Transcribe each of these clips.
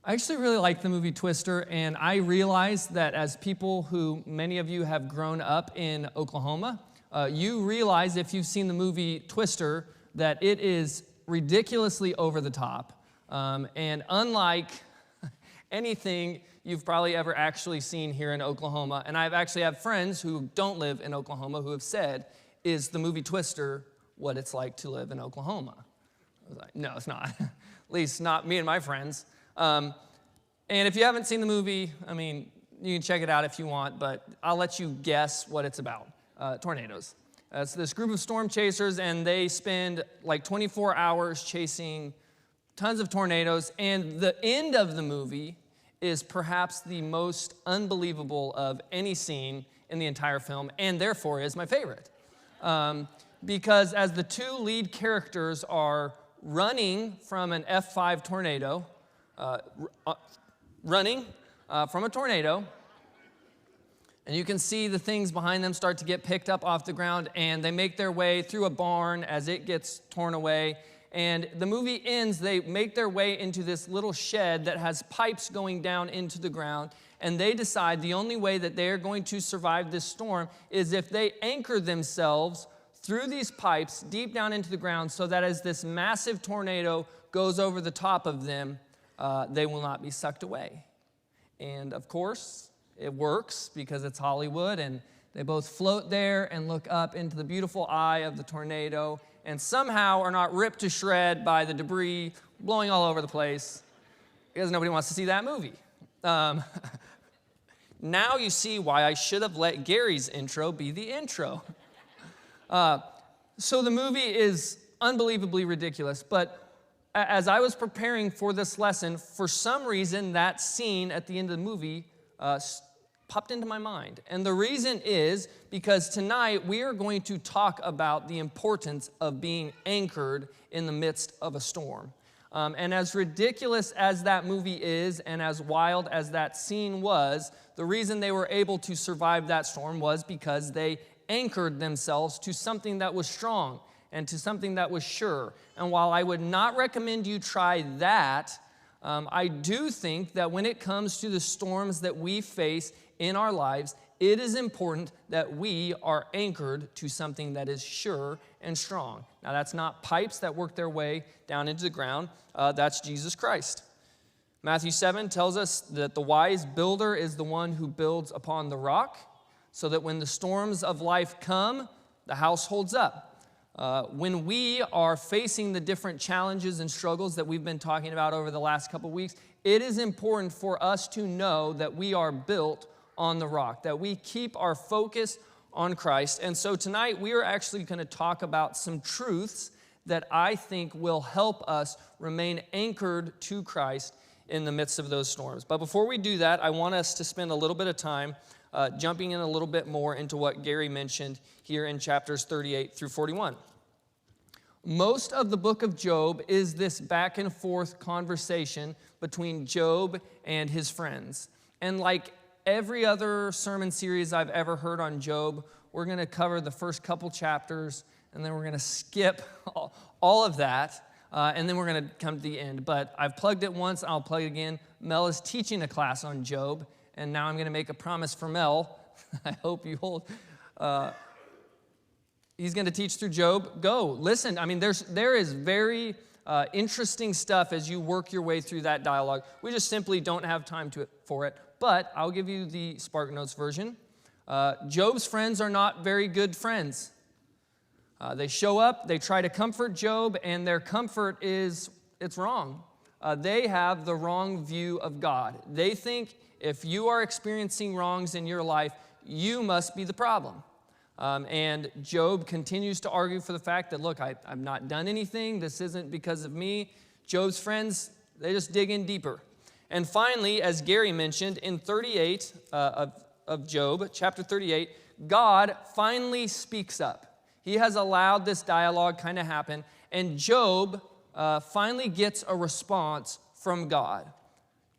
I actually really like the movie Twister, and I realize that as people who, many of you have grown up in Oklahoma, you realize if you've seen the movie Twister that it is ridiculously over the top. And unlike anything you've probably ever actually seen here in Oklahoma, and I've actually have friends who don't live in Oklahoma who have said, is the movie Twister what it's like to live in Oklahoma? I was like, no, it's not. At least not me and my friends. And if you haven't seen the movie, I mean, you can check it out if you want, but I'll let you guess what it's about. Tornadoes. It's this group of storm chasers, and they spend like 24 hours chasing tons of tornadoes, and the end of the movie is perhaps the most unbelievable of any scene in the entire film, and therefore is my favorite. Because as the two lead characters are running from an F5 tornado, from a tornado, and you can see the things behind them start to get picked up off the ground, and they make their way through a barn as it gets torn away. And the movie ends, they make their way into this little shed that has pipes going down into the ground, and they decide the only way that they're going to survive this storm is if they anchor themselves through these pipes deep down into the ground so that as this massive tornado goes over the top of them, they will not be sucked away. And of course, it works because it's Hollywood, and they both float there and look up into the beautiful eye of the tornado and somehow are not ripped to shred by the debris blowing all over the place because nobody wants to see that movie. Now you see why I should have let Gary's intro be the intro. So the movie is unbelievably ridiculous, but as I was preparing for this lesson, for some reason that scene at the end of the movie popped into my mind. And the reason is because tonight we are going to talk about the importance of being anchored in the midst of a storm. And as ridiculous as that movie is and as wild as that scene was, the reason they were able to survive that storm was because they anchored themselves to something that was strong and to something that was sure. And while I would not recommend you try that, I do think that when it comes to the storms that we face in our lives, it is important that we are anchored to something that is sure and strong. Now, that's not pipes that work their way down into the ground. That's Jesus Christ. Matthew 7 tells us that the wise builder is the one who builds upon the rock, so that when the storms of life come, the house holds up. When we are facing the different challenges and struggles that we've been talking about over the last couple weeks, it is important for us to know that we are built on the rock, that we keep our focus on Christ. And so tonight we are actually going to talk about some truths that I think will help us remain anchored to Christ in the midst of those storms. But before we do that, I want us to spend a little bit of time jumping in a little bit more into what Gary mentioned here in chapters 38 through 41. Most of the book of Job is this back and forth conversation between Job and his friends. And like every other sermon series I've ever heard on Job, we're going to cover the first couple chapters, and then we're going to skip all of that, and then we're going to come to the end. But I've plugged it once, I'll plug it again. Mel is teaching a class on Job, and now I'm going to make a promise for Mel. I hope you hold. He's going to teach through Job. Go, listen. I mean, there is very interesting stuff as you work your way through that dialogue. We just simply don't have time for it. But I'll give you the SparkNotes version. Job's friends are not very good friends. They show up, they try to comfort Job, and their comfort it's wrong. They have the wrong view of God. They think if you are experiencing wrongs in your life, you must be the problem. And Job continues to argue for the fact that, look, I've not done anything. This isn't because of me. Job's friends, they just dig in deeper. And finally, as Gary mentioned, in 38 of Job, chapter 38, God finally speaks up. He has allowed this dialogue kind of happen, and Job finally gets a response from God.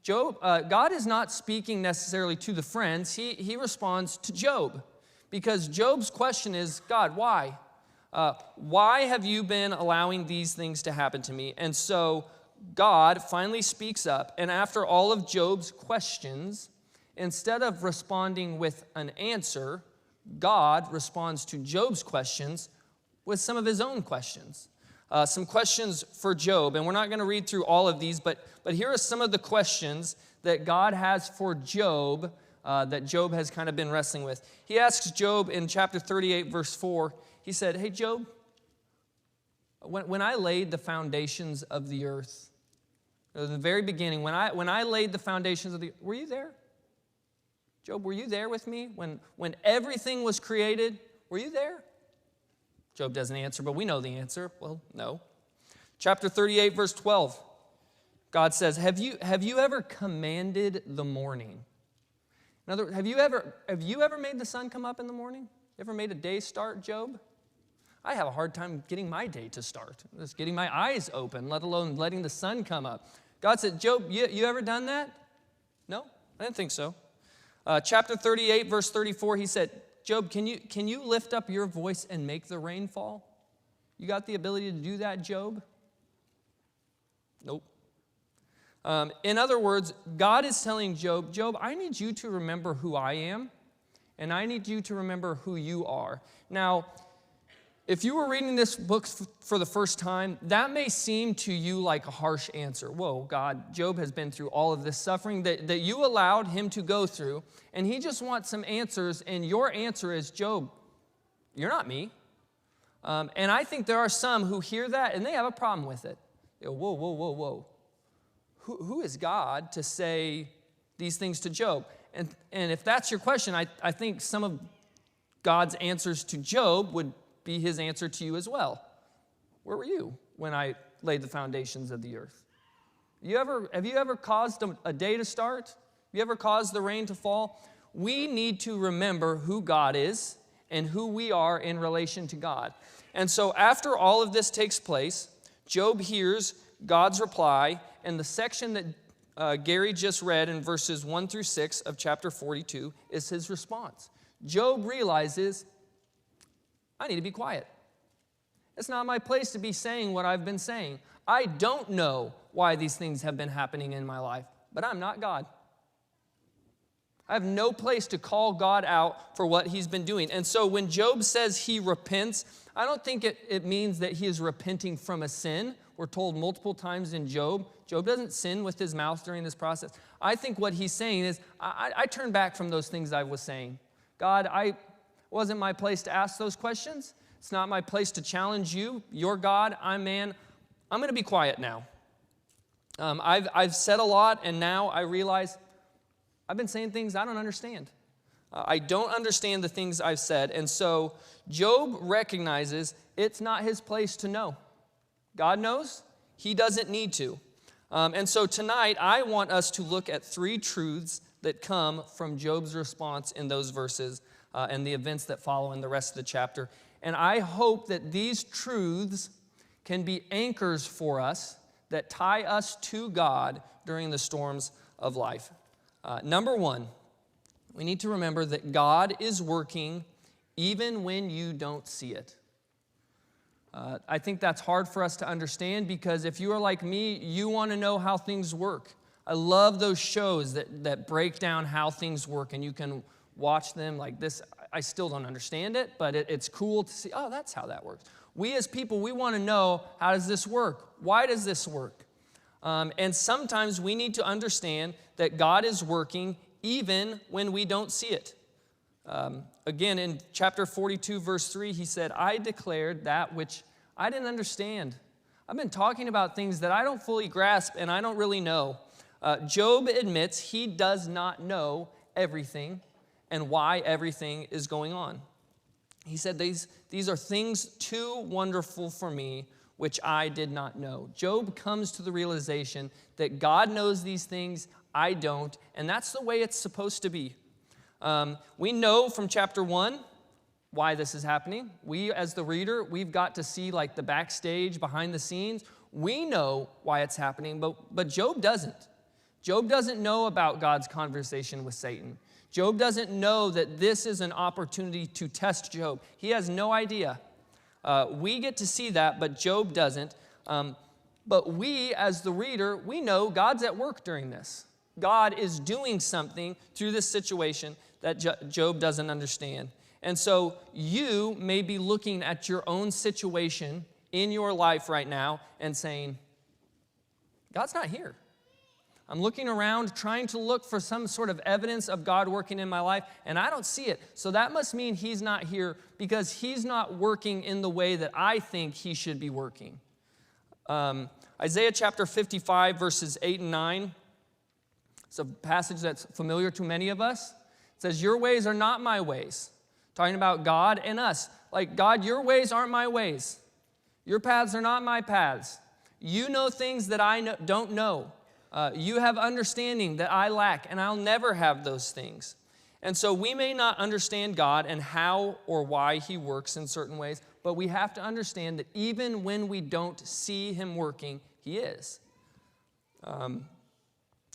God is not speaking necessarily to the friends. He responds to Job, because Job's question is, God, why? Why have you been allowing these things to happen to me? And so God finally speaks up, and after all of Job's questions, instead of responding with an answer, God responds to Job's questions with some of his own questions. Some questions for Job, and we're not going to read through all of these, but here are some of the questions that God has for Job that Job has kind of been wrestling with. He asks Job in chapter 38, verse 4, he said, "Hey, Job, when I laid the foundations of the earth, in the very beginning, when I laid the foundations of the earth, were you there? Job, were you there with me? When everything was created, were you there?" Job doesn't answer, but we know the answer. Well, no. Chapter 38, verse 12, God says, have you ever commanded the morning? In other words, have you ever made the sun come up in the morning? Ever made a day start, Job? I have a hard time getting my day to start, just getting my eyes open, let alone letting the sun come up. God said, "Job, you ever done that?" No, I didn't think so. Chapter 38, verse 34, he said, "Job, can you lift up your voice and make the rain fall? You got the ability to do that, Job?" Nope. In other words, God is telling Job, "Job, I need you to remember who I am, and I need you to remember who you are." Now, if you were reading this book for the first time, that may seem to you like a harsh answer. Whoa, God, Job has been through all of this suffering that you allowed him to go through, and he just wants some answers, and your answer is, "Job, you're not me." And I think there are some who hear that, and they have a problem with it. They go, whoa, whoa, whoa, whoa. Who is God to say these things to Job? And if that's your question, I think some of God's answers to Job would be his answer to you as well. Where were you when I laid the foundations of the earth? Have you ever caused a day to start? Have you ever caused the rain to fall? We need to remember who God is and who we are in relation to God. And so after all of this takes place, Job hears God's reply, and the section that Gary just read in verses 1 through 6 of chapter 42 is his response. Job realizes, I need to be quiet. It's not my place to be saying what I've been saying. I don't know why these things have been happening in my life, but I'm not God. I have no place to call God out for what he's been doing. And so when Job says he repents, I don't think it means that he is repenting from a sin. We're told multiple times in Job doesn't sin with his mouth during this process. I think what he's saying is, I turn back from those things I was saying. God, wasn't my place to ask those questions. It's not my place to challenge you. You're God, I'm man. I'm going to be quiet now. I've said a lot, and now I realize I've been saying things I don't understand. I don't understand the things I've said. And so Job recognizes it's not his place to know. God knows. He doesn't need to. And so tonight, I want us to look at 3 truths that come from Job's response in those verses and the events that follow in the rest of the chapter. And I hope that these truths can be anchors for us that tie us to God during the storms of life. Number 1, we need to remember that God is working even when you don't see it. I think that's hard for us to understand because if you are like me, you want to know how things work. I love those shows that break down how things work, and you can watch them like this. I still don't understand it, but it's cool to see, oh, that's how that works. We as people, we want to know, how does this work? Why does this work? And sometimes we need to understand that God is working even when we don't see it. Again, in chapter 42, verse 3, he said, I declared that which I didn't understand. I've been talking about things that I don't fully grasp and I don't really know. Job admits he does not know everything and why everything is going on. He said, these are things too wonderful for me, which I did not know. Job comes to the realization that God knows these things, I don't, and that's the way it's supposed to be. We know from chapter 1 why this is happening. We, as the reader, we've got to see like the backstage, behind the scenes. We know why it's happening, but Job doesn't. Job doesn't know about God's conversation with Satan. Job doesn't know that this is an opportunity to test Job. He has no idea. We get to see that, but Job doesn't. But we, as the reader, we know God's at work during this. God is doing something through this situation that Job doesn't understand. And so you may be looking at your own situation in your life right now and saying, God's not here. I'm looking around trying to look for some sort of evidence of God working in my life, and I don't see it. So that must mean he's not here because he's not working in the way that I think he should be working. Isaiah chapter 55, verses 8 and 9. It's a passage that's familiar to many of us. It says, your ways are not my ways. Talking about God and us. Like, God, your ways aren't my ways. Your paths are not my paths. You know things that I don't know. You have understanding that I lack, and I'll never have those things. And so we may not understand God and how or why he works in certain ways, but we have to understand that even when we don't see him working, he is.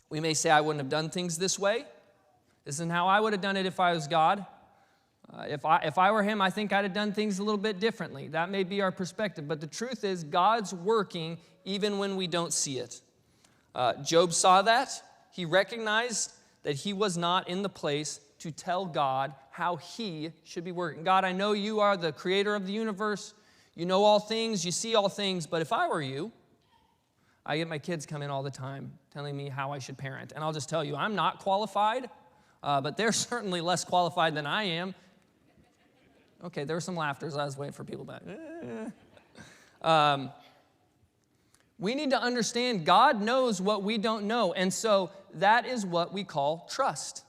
We may say, I wouldn't have done things this way. This isn't how I would have done it if I was God. If I were him, I think I'd have done things a little bit differently. That may be our perspective. But the truth is, God's working even when we don't see it. Job saw that. He recognized that he was not in the place to tell God how he should be working. God, I know you are the creator of the universe. You know all things. You see all things. But if I were you, I get my kids come in all the time telling me how I should parent. And I'll just tell you, I'm not qualified, but they're certainly less qualified than I am. Okay, there were some laughters. I was waiting for people back. We need to understand God knows what we don't know. And so that is what we call trust.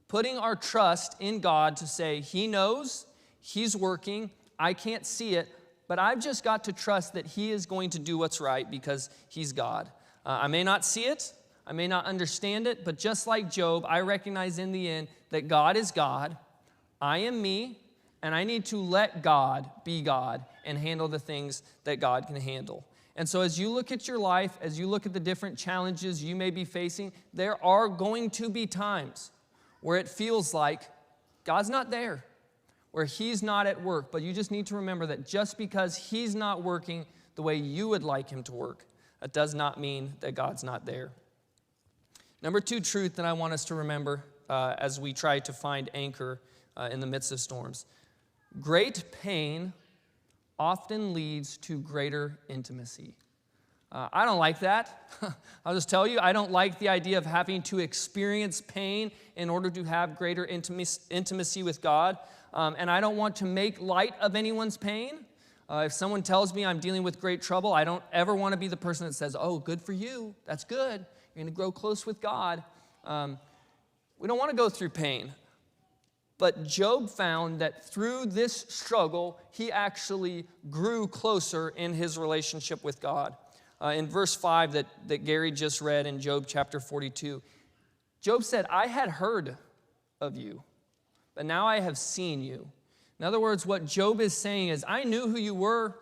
Putting our trust in God to say, he knows, he's working, I can't see it, but I've just got to trust that he is going to do what's right because he's God. I may not see it, I may not understand it, but just like Job, I recognize in the end that God is God, I am me, and I need to let God be God and handle the things that God can handle. And so as you look at your life, as you look at the different challenges you may be facing, there are going to be times where it feels like God's not there, where he's not at work. But you just need to remember that just because he's not working the way you would like him to work, that does not mean that God's not there. Number 2 truth that I want us to remember as we try to find anchor in the midst of storms. Great pain often leads to greater intimacy. I don't like that. I'll just tell you, I don't like the idea of having to experience pain in order to have greater intimacy with God. And I don't want to make light of anyone's pain. If someone tells me I'm dealing with great trouble, I don't ever want to be the person that says, oh, good for you. That's good. You're going to grow close with God. We don't want to go through pain. But Job found that through this struggle, he actually grew closer in his relationship with God. In verse 5 that Gary just read in Job chapter 42, Job said, I had heard of you, but now I have seen you. In other words, what Job is saying is, I knew who you were.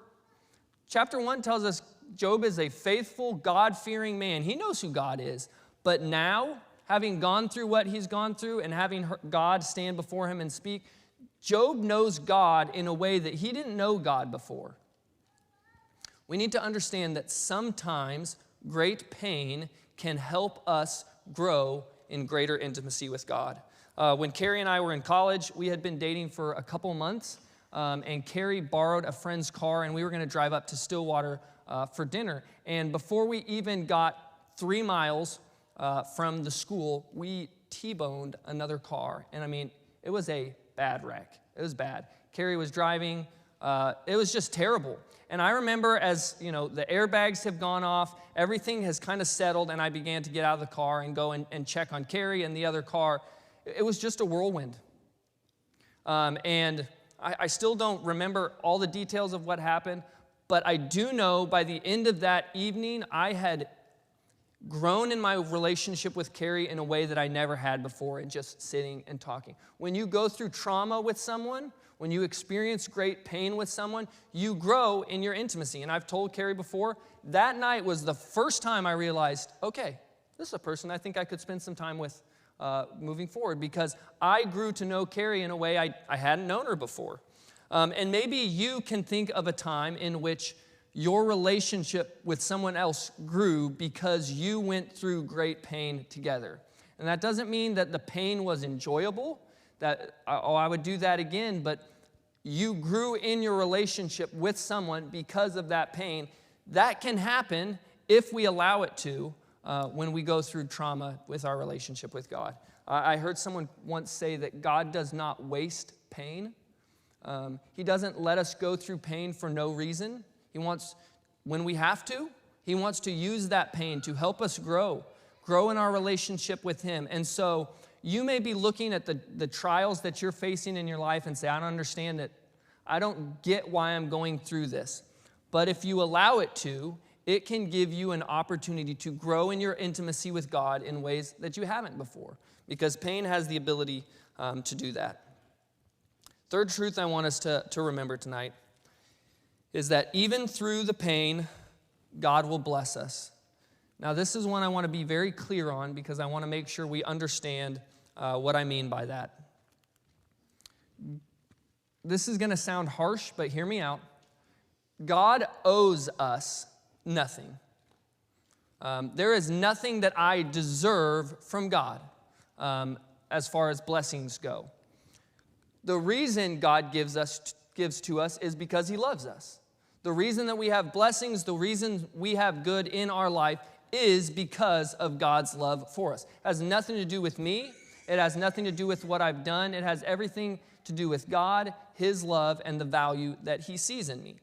Chapter 1 tells us Job is a faithful, God-fearing man. He knows who God is. But now, having gone through what he's gone through and having God stand before him and speak, Job knows God in a way that he didn't know God before. We need to understand that sometimes great pain can help us grow in greater intimacy with God. When Carrie and I were in college, we had been dating for a couple months, and Carrie borrowed a friend's car, and we were going to drive up to Stillwater for dinner. And before we even got 3 miles from the school, we T-boned another car. And I mean, it was a bad wreck. It was bad. Carrie was driving. It was just terrible. And I remember as, the airbags have gone off, everything has kind of settled, and I began to get out of the car and go and check on Carrie and the other car. It was just a whirlwind. And I still don't remember all the details of what happened, but I do know by the end of that evening, I had grown in my relationship with Carrie in a way that I never had before, in just sitting and talking. When you go through trauma with someone, when you experience great pain with someone, you grow in your intimacy. And I've told Carrie before, that night was the first time I realized, okay, this is a person I think I could spend some time with moving forward, because I grew to know Carrie in a way I hadn't known her before. And maybe you can think of a time in which your relationship with someone else grew because you went through great pain together. And that doesn't mean that the pain was enjoyable, that, oh, I would do that again, but you grew in your relationship with someone because of that pain. That can happen if we allow it to when we go through trauma with our relationship with God. I heard someone once say that God does not waste pain. He doesn't let us go through pain for no reason. He wants, when we have to, he wants to use that pain to help us grow in our relationship with him. And so you may be looking at the trials that you're facing in your life and say, I don't understand it. I don't get why I'm going through this. But if you allow it to, it can give you an opportunity to grow in your intimacy with God in ways that you haven't before, because pain has the ability to do that. Third truth I want us to remember tonight is that even through the pain, God will bless us. Now, this is one I want to be very clear on because I want to make sure we understand what I mean by that. This is going to sound harsh, but hear me out. God owes us nothing. There is nothing that I deserve from God as far as blessings go. The reason God gives to us is because he loves us. The reason that we have blessings, the reason we have good in our life is because of God's love for us. It has nothing to do with me. It has nothing to do with what I've done. It has everything to do with God, his love, and the value that he sees in me.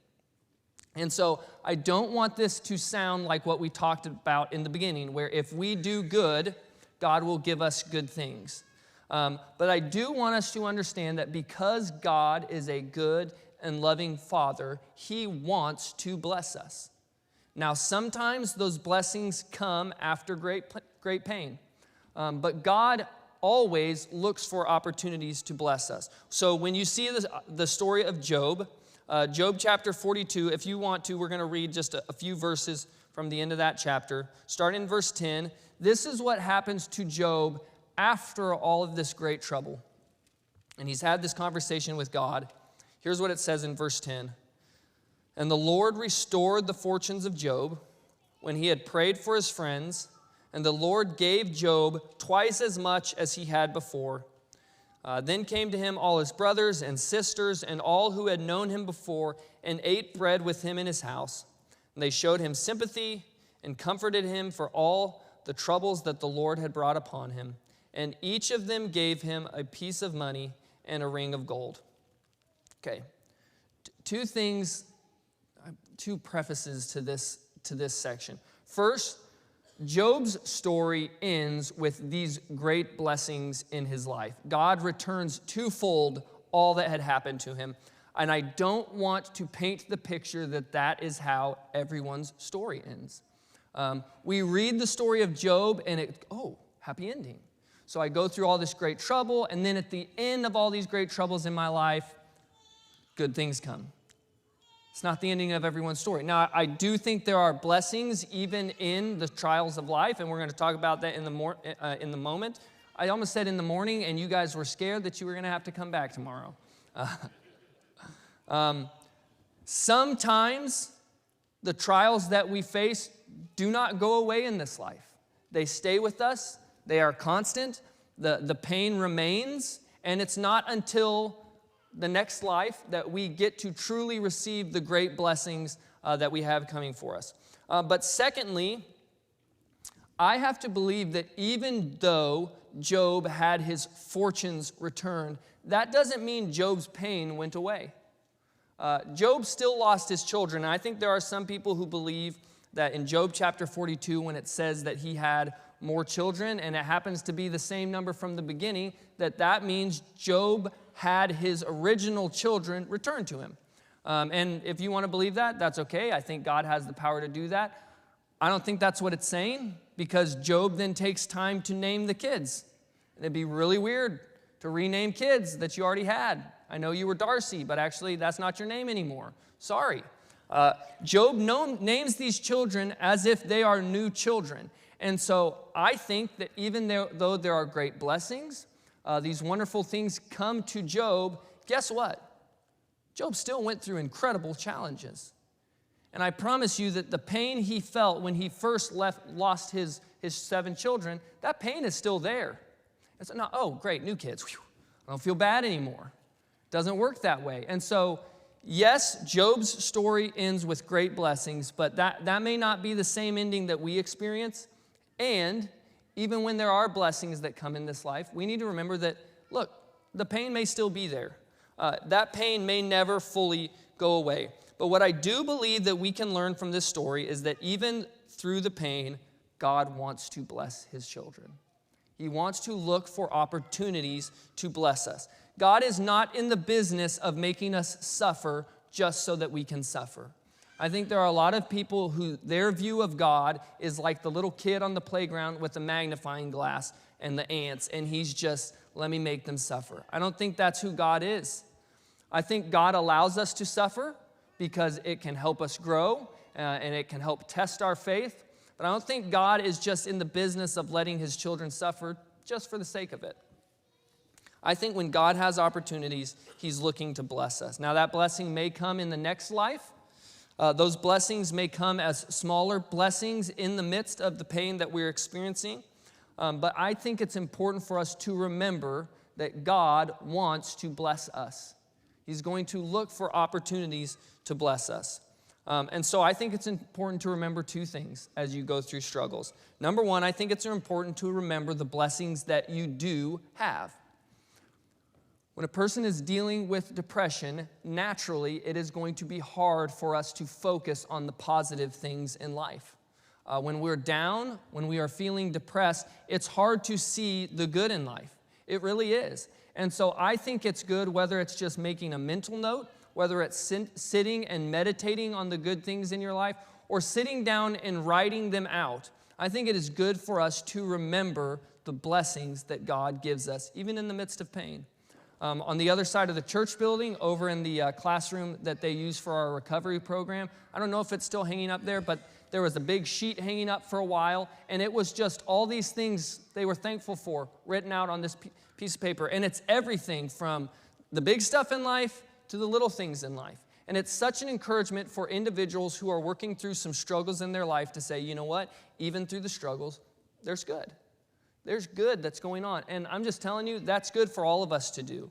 And so I don't want this to sound like what we talked about in the beginning, where if we do good, God will give us good things. But I do want us to understand that because God is a good and loving Father, he wants to bless us. Now, sometimes those blessings come after great pain, but God always looks for opportunities to bless us. So when you see the story of Job, Job chapter 42, if you want to, we're going to read just a few verses from the end of that chapter. Starting in verse 10, this is what happens to Job after all of this great trouble. And he's had this conversation with God. Here's what it says in verse 10. And the Lord restored the fortunes of Job when he had prayed for his friends, and the Lord gave Job twice as much as he had before. Then came to him all his brothers and sisters and all who had known him before and ate bread with him in his house. And they showed him sympathy and comforted him for all the troubles that the Lord had brought upon him. And each of them gave him a piece of money and a ring of gold. Okay, two prefaces to this section. First, Job's story ends with these great blessings in his life. God returns twofold all that had happened to him. And I don't want to paint the picture that is how everyone's story ends. We read the story of Job and happy ending. So I go through all this great trouble, and then at the end of all these great troubles in my life, good things come. It's not the ending of everyone's story. Now, I do think there are blessings even in the trials of life, and we're going to talk about that in the moment. I almost said in the morning, and you guys were scared that you were going to have to come back tomorrow. Sometimes the trials that we face do not go away in this life. They stay with us. They are constant. The pain remains, and it's not until the next life that we get to truly receive the great blessings that we have coming for us. But secondly, I have to believe that even though Job had his fortunes returned, that doesn't mean Job's pain went away. Job still lost his children. And I think there are some people who believe that in Job chapter 42, when it says that he had more children, and it happens to be the same number from the beginning, that means Job had his original children returned to him. And if you want to believe that, that's okay. I think God has the power to do that. I don't think that's what it's saying, because Job then takes time to name the kids. And it'd be really weird to rename kids that you already had. I know you were Darcy, but actually that's not your name anymore. Sorry. Job names these children as if they are new children. And so I think that even though there are great blessings, these wonderful things come to Job, guess what? Job still went through incredible challenges. And I promise you that the pain he felt when he first lost his 7 children, that pain is still there. It's not, oh, great, new kids. Whew, I don't feel bad anymore. It doesn't work that way. And so, yes, Job's story ends with great blessings, but that may not be the same ending that we experience. And even when there are blessings that come in this life, we need to remember that, look, the pain may still be there. That pain may never fully go away. But what I do believe that we can learn from this story is that even through the pain, God wants to bless his children. He wants to look for opportunities to bless us. God is not in the business of making us suffer just so that we can suffer. I think there are a lot of people who their view of God is like the little kid on the playground with the magnifying glass and the ants, and he's just, let me make them suffer. I don't think that's who God is. I think God allows us to suffer because it can help us grow and it can help test our faith. But I don't think God is just in the business of letting his children suffer just for the sake of it. I think when God has opportunities, he's looking to bless us. Now, that blessing may come in the next life. Those blessings may come as smaller blessings in the midst of the pain that we're experiencing. But I think it's important for us to remember that God wants to bless us. He's going to look for opportunities to bless us. And so I think it's important to remember 2 things as you go through struggles. Number 1, I think it's important to remember the blessings that you do have. When a person is dealing with depression, naturally it is going to be hard for us to focus on the positive things in life. When we're down, when we are feeling depressed, it's hard to see the good in life. It really is. And so I think it's good whether it's just making a mental note, whether it's sitting and meditating on the good things in your life, or sitting down and writing them out. I think it is good for us to remember the blessings that God gives us, even in the midst of pain. On the other side of the church building, over in the classroom that they use for our recovery program, I don't know if it's still hanging up there, but there was a big sheet hanging up for a while, and it was just all these things they were thankful for written out on this piece of paper. And it's everything from the big stuff in life to the little things in life. And it's such an encouragement for individuals who are working through some struggles in their life to say, you know what, even through the struggles, there's good. There's good that's going on. And I'm just telling you, that's good for all of us to do.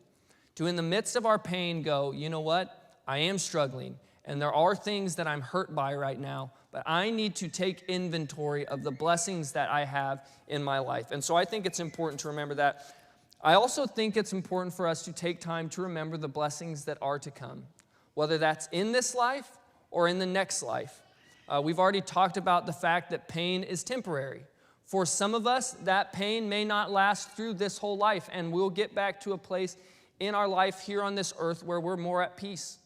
To, in the midst of our pain, go, you know what, I am struggling, and there are things that I'm hurt by right now, but I need to take inventory of the blessings that I have in my life. And so I think it's important to remember that. I also think it's important for us to take time to remember the blessings that are to come, whether that's in this life or in the next life. We've already talked about the fact that pain is temporary. For some of us, that pain may not last through this whole life, and we'll get back to a place in our life here on this earth where we're more at peace.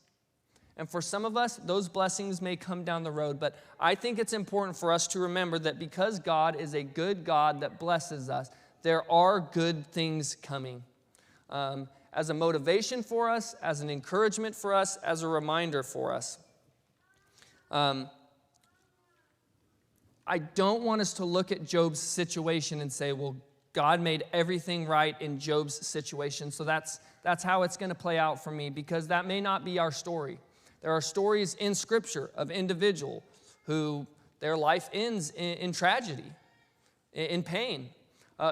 And for some of us, those blessings may come down the road, but I think it's important for us to remember that because God is a good God that blesses us, there are good things coming. As a motivation for us, as an encouragement for us, as a reminder for us. I don't want us to look at Job's situation and say, well, God made everything right in Job's situation, so that's how it's going to play out for me, because that may not be our story. There are stories in Scripture of individuals who their life ends in tragedy, in pain.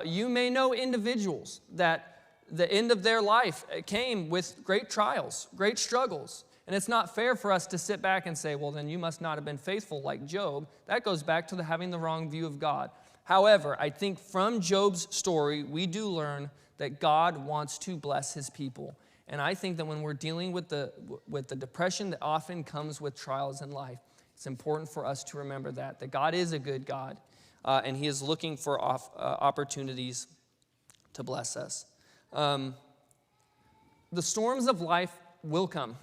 You may know individuals that the end of their life came with great trials, great struggles. And it's not fair for us to sit back and say, well, then you must not have been faithful like Job. That goes back to having the wrong view of God. However, I think from Job's story, we do learn that God wants to bless his people. And I think that when we're dealing with the depression that often comes with trials in life, it's important for us to remember that God is a good God, and he is looking for opportunities to bless us. The storms of life will come.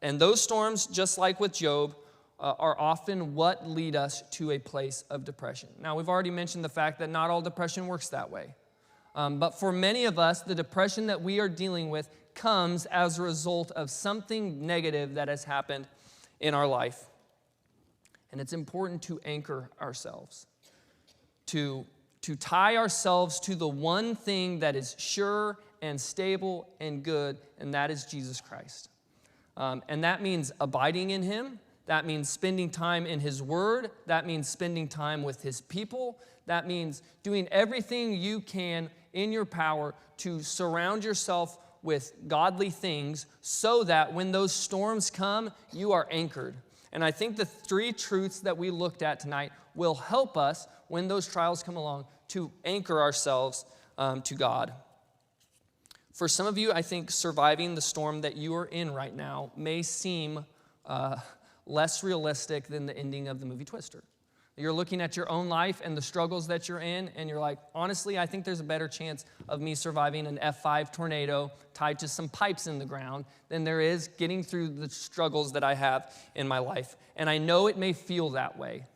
And those storms, just like with Job, are often what lead us to a place of depression. Now, we've already mentioned the fact that not all depression works that way. But for many of us, the depression that we are dealing with comes as a result of something negative that has happened in our life. And it's important to anchor ourselves, to tie ourselves to the one thing that is sure and stable and good, and that is Jesus Christ. And that means abiding in him. That means spending time in his word. That means spending time with his people. That means doing everything you can in your power to surround yourself with godly things so that when those storms come, you are anchored. And I think the three truths that we looked at tonight will help us when those trials come along to anchor ourselves to God. For some of you, I think surviving the storm that you are in right now may seem less realistic than the ending of the movie Twister. You're looking at your own life and the struggles that you're in, and you're like, honestly, I think there's a better chance of me surviving an F5 tornado tied to some pipes in the ground than there is getting through the struggles that I have in my life. And I know it may feel that way.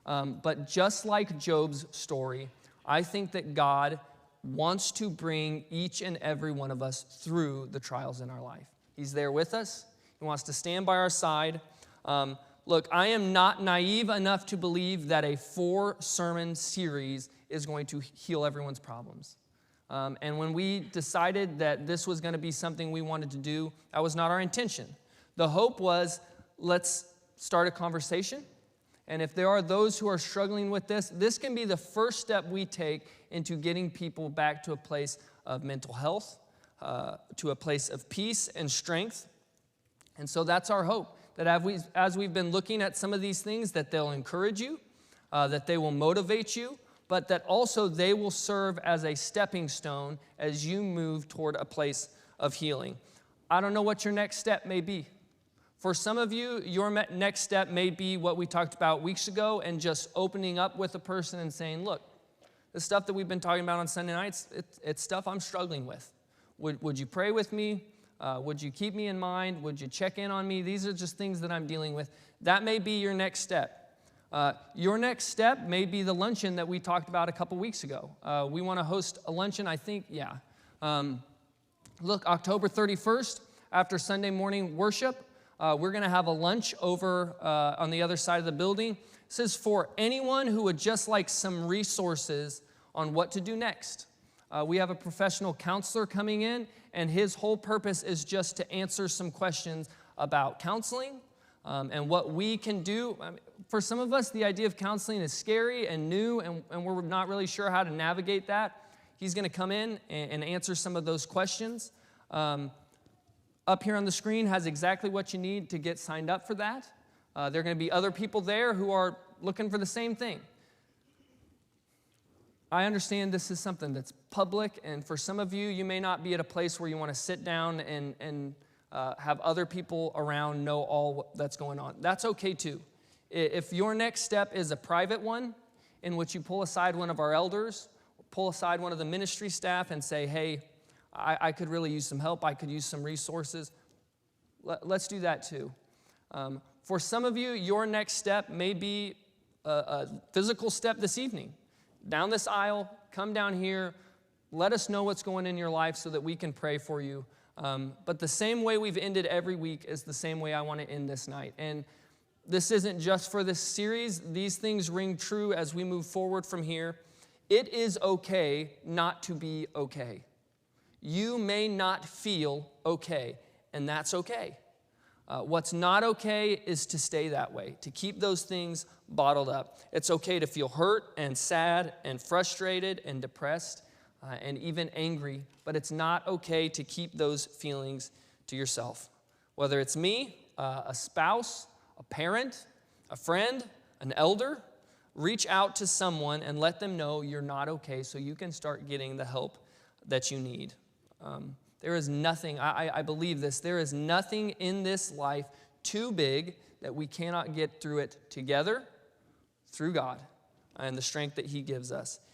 But just like Job's story, I think that God wants to bring each and every one of us through the trials in our life. He's there with us. He wants to stand by our side. Look, I am not naive enough to believe that a 4-sermon series is going to heal everyone's problems. And when we decided that this was going to be something we wanted to do, that was not our intention. The hope was, let's start a conversation. And if there are those who are struggling with this can be the first step we take into getting people back to a place of mental health, to a place of peace and strength. And so that's our hope, that as we've been looking at some of these things, that they'll encourage you, that they will motivate you, but that also they will serve as a stepping stone as you move toward a place of healing. I don't know what your next step may be. For some of you, your next step may be what we talked about weeks ago and just opening up with a person and saying, look, the stuff that we've been talking about on Sunday nights, it's stuff I'm struggling with. Would you pray with me? Would you keep me in mind? Would you check in on me? These are just things that I'm dealing with. That may be your next step. Your next step may be the luncheon that we talked about a couple weeks ago. We want to host a luncheon, I think, look, October 31st, after Sunday morning worship, we're going to have a lunch over on the other side of the building. This is for anyone who would just like some resources on what to do next. We have a professional counselor coming in, and his whole purpose is just to answer some questions about counseling and what we can do. I mean, for some of us, the idea of counseling is scary and new, and we're not really sure how to navigate that. He's going to come in and answer some of those questions. Up here on the screen has exactly what you need to get signed up for that. There are going to be other people there who are looking for the same thing. I understand this is something that's public, and for some of you, you may not be at a place where you want to sit down and have other people around know all that's going on. That's okay too. If your next step is a private one, in which you pull aside one of our elders, pull aside one of the ministry staff and say, hey, I could really use some help, I could use some resources, let's do that too. For some of you, your next step may be a physical step this evening. Down this aisle, come down here, let us know what's going in your life so that we can pray for you. But the same way we've ended every week is the same way I want to end this night. And this isn't just for this series. These things ring true as we move forward from here. It is okay not to be okay. You may not feel okay, and that's okay. What's not okay is to stay that way, to keep those things bottled up. It's okay to feel hurt and sad and frustrated and depressed and even angry, but it's not okay to keep those feelings to yourself. Whether it's me, a spouse, a parent, a friend, an elder, reach out to someone and let them know you're not okay so you can start getting the help that you need. There is nothing, I believe this, there is nothing in this life too big that we cannot get through it together through God and the strength that He gives us.